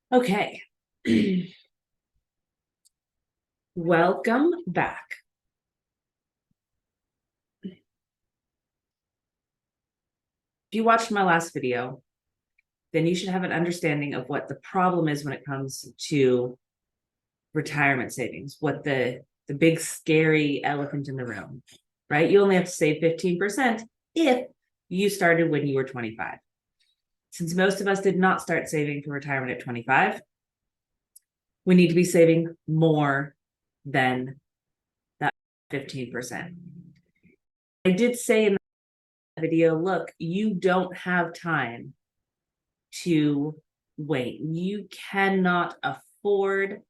Okay. Welcome back. If you watched my last video, then you should have an understanding of what the problem is when it comes to retirement savings, what the big scary elephant in the room, right? You only have to save 15% if you started when you were 25. Since most of us did not start saving for retirement at 25, we need to be saving more than that 15%. I did say in the video, look, you don't have time to wait. You cannot afford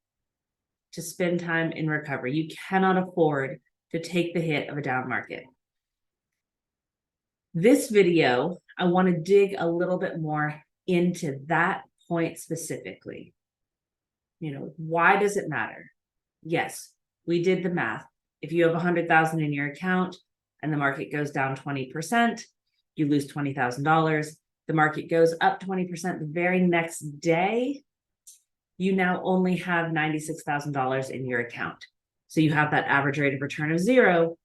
to spend time in recovery. You cannot afford to take the hit of a down market. This video, I want to dig a little bit more into that point specifically. Why does it matter? Yes, we did the math. If you have 100,000 in your account and the market goes down 20%, you lose $20,000. The market goes up 20% the very next day, you now only have $96,000 in your account. So you have that average rate of return of 0.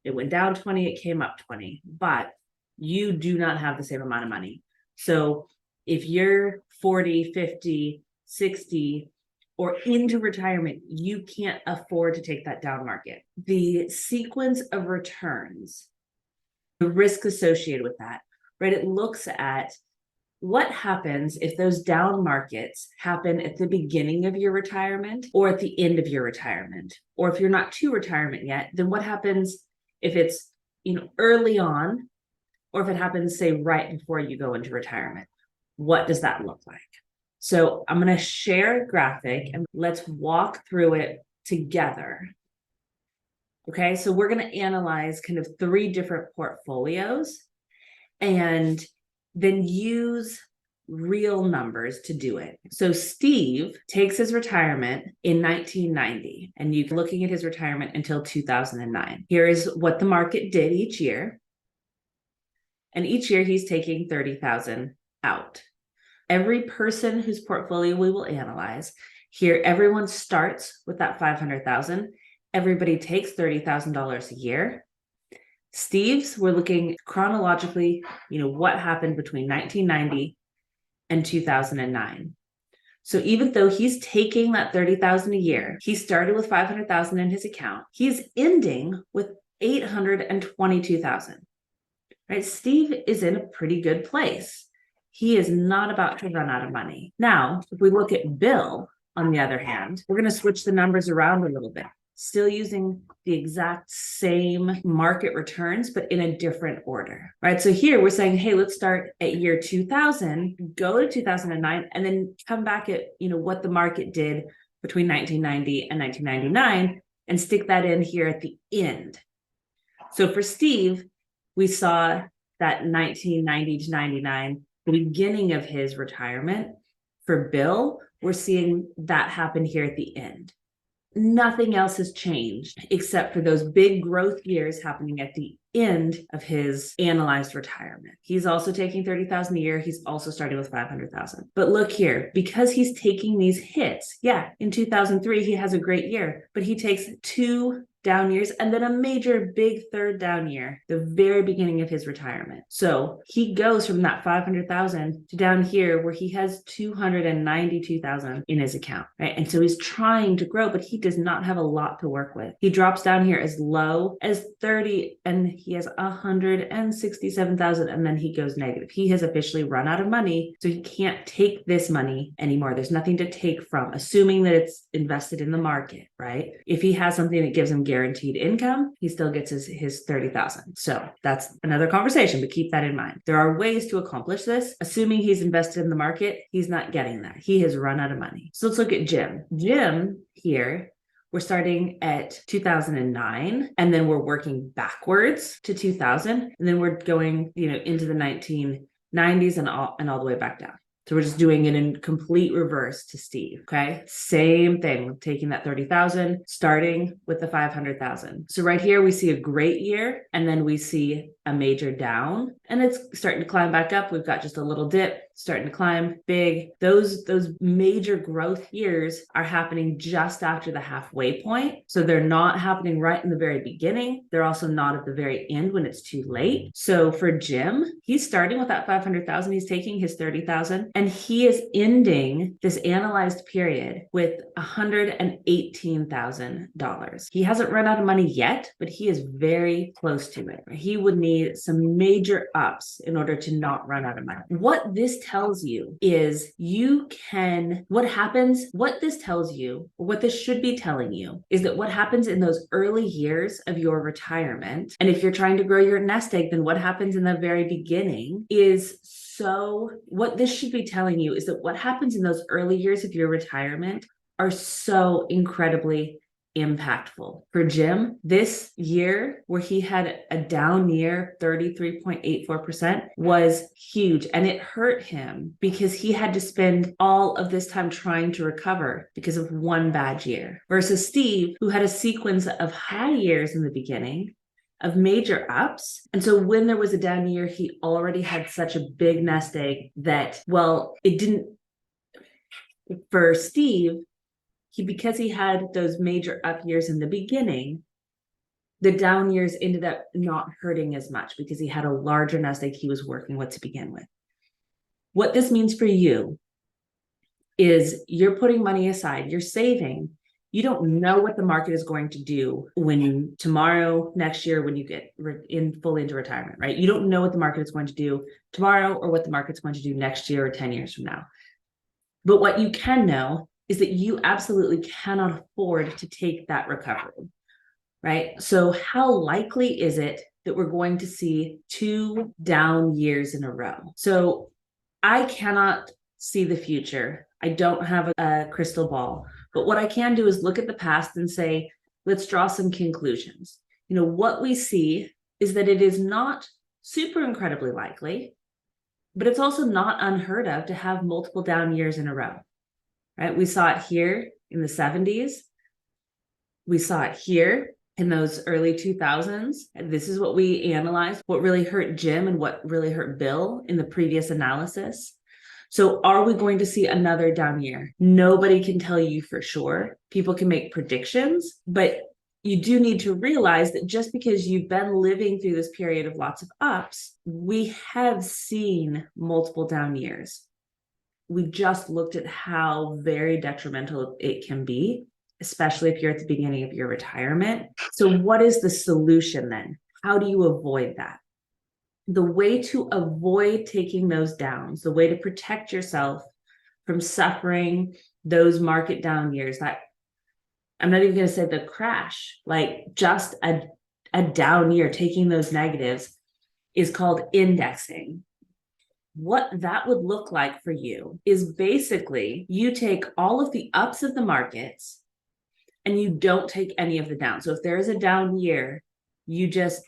It went down 20, it came up 20, but you do not have the same amount of money. So if you're 40, 50, 60, or into retirement, you can't afford to take that down market. The sequence of returns, the risk associated with that, right? It looks at what happens if those down markets happen at the beginning of your retirement or at the end of your retirement, or if you're not to retirement yet, then what happens if it's early on, or if it happens, say, right before you go into retirement? What does that look like? So I'm going to share a graphic and let's walk through it together. Okay, so we're going to analyze kind of 3 different portfolios and then use real numbers to do it. So Steve takes his retirement in 1990, and you're looking at his retirement until 2009. Here is what the market did each year. And each year he's taking 30,000 out. Every person whose portfolio we will analyze here, everyone starts with that 500,000. Everybody takes $30,000 a year. Steve's, we're looking chronologically, what happened between 1990 and 2009. So even though he's taking that 30,000 a year, he started with 500,000 in his account. He's ending with 822,000. Right? Steve is in a pretty good place. He is not about to run out of money. Now, if we look at Bill, on the other hand, we're going to switch the numbers around a little bit. Still using the exact same market returns, but in a different order, right? So here we're saying, hey, let's start at year 2000, go to 2009, and then come back at, what the market did between 1990 and 1999 and stick that in here at the end. So for Steve, we saw that 1990 to 99, the beginning of his retirement. For Bill, we're seeing that happen here at the end. Nothing else has changed except for those big growth years happening at the end of his analyzed retirement. He's also taking 30,000 a year. He's also starting with 500,000. But look here, because he's taking these hits, in 2003, he has a great year, but he takes 2 down years and then a major big 3rd down year, the very beginning of his retirement. So he goes from that 500,000 to down here where he has 292,000 in his account, right? And so he's trying to grow, but he does not have a lot to work with. He drops down here as low as 30 and he has 167,000 and then he goes negative. He has officially run out of money, so he can't take this money anymore. There's nothing to take from, assuming that it's invested in the market, right? If he has something that gives him guaranteed income, he still gets his 30,000. So that's another conversation, but keep that in mind. There are ways to accomplish this. Assuming he's invested in the market, he's not getting that. He has run out of money. So let's look at Jim. Jim here, we're starting at 2009, and then we're working backwards to 2000, and then we're going, into the 1990s and all the way back down. So we're just doing it in complete reverse to Steve. Okay. Same thing, taking that 30,000, starting with the 500,000. So right here, we see a great year, and then we see a major down, and it's starting to climb back up. We've got just a little dip, starting to climb big. Those major growth years are happening just after the halfway point. So they're not happening right in the very beginning. They're also not at the very end when it's too late. So for Jim, he's starting with that 500,000. He's taking his 30,000, and he is ending this analyzed period with $118,000. He hasn't run out of money yet, but he is very close to it. He would need some major ups in order to not run out of money. What this tells you is what this tells you, or what this should be telling you, is that what happens in those early years of your retirement, and if you're trying to grow your nest egg, then what happens in the very beginning is what this should be telling you is that what happens in those early years of your retirement are so incredibly impactful. For Jim, this year where he had a down year, 33.84%, was huge. And it hurt him because he had to spend all of this time trying to recover because of one bad year. Versus Steve, who had a sequence of high years in the beginning, of major ups. And so when there was a down year, he already had such a big nest egg that, for Steve, because he had those major up years in the beginning, the down years ended up not hurting as much because he had a larger nest egg he was working with to begin with. What this means for you is you're putting money aside, you're saving. You don't know what the market is going to do tomorrow, next year, when you get fully into retirement, right? You don't know what the market is going to do tomorrow or what the market's going to do next year or 10 years from now. But what you can know is that you absolutely cannot afford to take that recovery, right? So how likely is it that we're going to see 2 down years in a row? So I cannot see the future. I don't have a crystal ball. But what I can do is look at the past and say, let's draw some conclusions. What we see is that it is not super incredibly likely, but it's also not unheard of to have multiple down years in a row, right? We saw it here in the 70s. We saw it here in those early 2000s. And this is what we analyzed, what really hurt Jim and what really hurt Bill in the previous analysis. So are we going to see another down year? Nobody can tell you for sure. People can make predictions, but you do need to realize that just because you've been living through this period of lots of ups, we have seen multiple down years. We just looked at how very detrimental it can be, especially if you're at the beginning of your retirement. So what is the solution then? How do you avoid that? The way to avoid taking those downs, the way to protect yourself from suffering those market down years, that I'm not even going to say the crash, like just a down year, taking those negatives, is called indexing. What that would look like for you is basically you take all of the ups of the markets and you don't take any of the downs. So if there is a down year, you just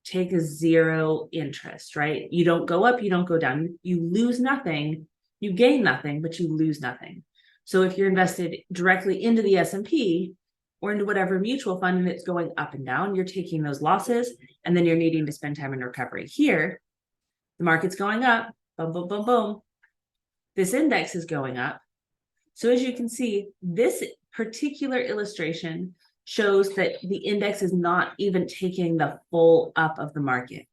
take a zero interest, right? You don't go up, you don't go down, you lose nothing, you gain nothing, but you lose nothing. So if you're invested directly into the S&P or into whatever mutual fund and it's going up and down, you're taking those losses and then you're needing to spend time in recovery. Here, the market's going up, boom, boom, boom, boom. This index is going up. So as you can see, this particular illustration shows that the index is not even taking the full up of the market.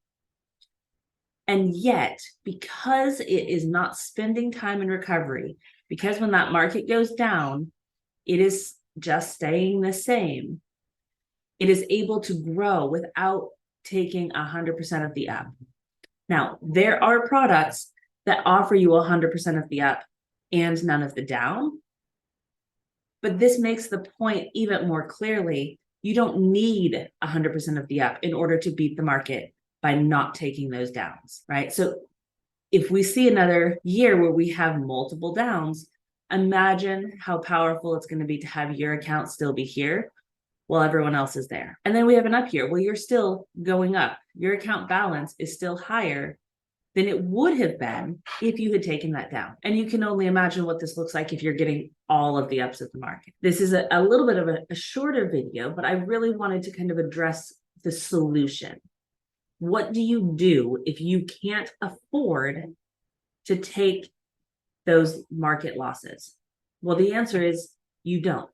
And yet, because it is not spending time in recovery, because when that market goes down, it is just staying the same, it is able to grow without taking 100% of the up. Now, there are products that offer you 100% of the up and none of the down. But this makes the point even more clearly. You don't need 100% of the up in order to beat the market by not taking those downs, right? So if we see another year where we have multiple downs, imagine how powerful it's going to be to have your account still be here while everyone else is there. And then we have an up year where you're still going up. Your account balance is still higher than it would have been if you had taken that down. And you can only imagine what this looks like if you're getting all of the ups of the market. This is a little bit of a shorter video, but I really wanted to kind of address the solution. What do you do if you can't afford to take those market losses? Well, the answer is you don't.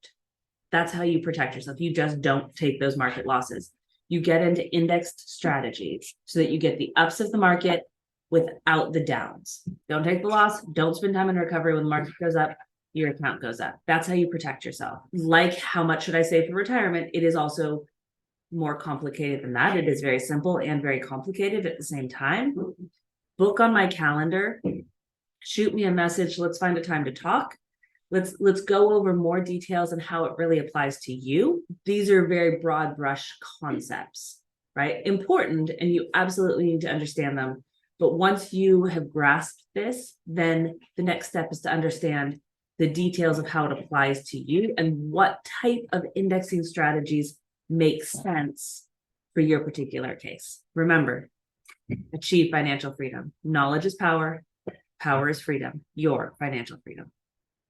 That's how you protect yourself. You just don't take those market losses. You get into indexed strategies so that you get the ups of the market without the downs. Don't take the loss. Don't spend time in recovery. When the market goes up, your account goes up. That's how you protect yourself. Like, how much should I save for retirement? It is also more complicated than that. It is very simple and very complicated at the same time. Book on my calendar. Shoot me a message. Let's find a time to talk. Let's go over more details on how it really applies to you. These are very broad brush concepts, right? Important, and you absolutely need to understand them. But once you have grasped this, then the next step is to understand the details of how it applies to you and what type of indexing strategies make sense for your particular case. Remember, achieve financial freedom. Knowledge is power. Power is freedom. Your financial freedom.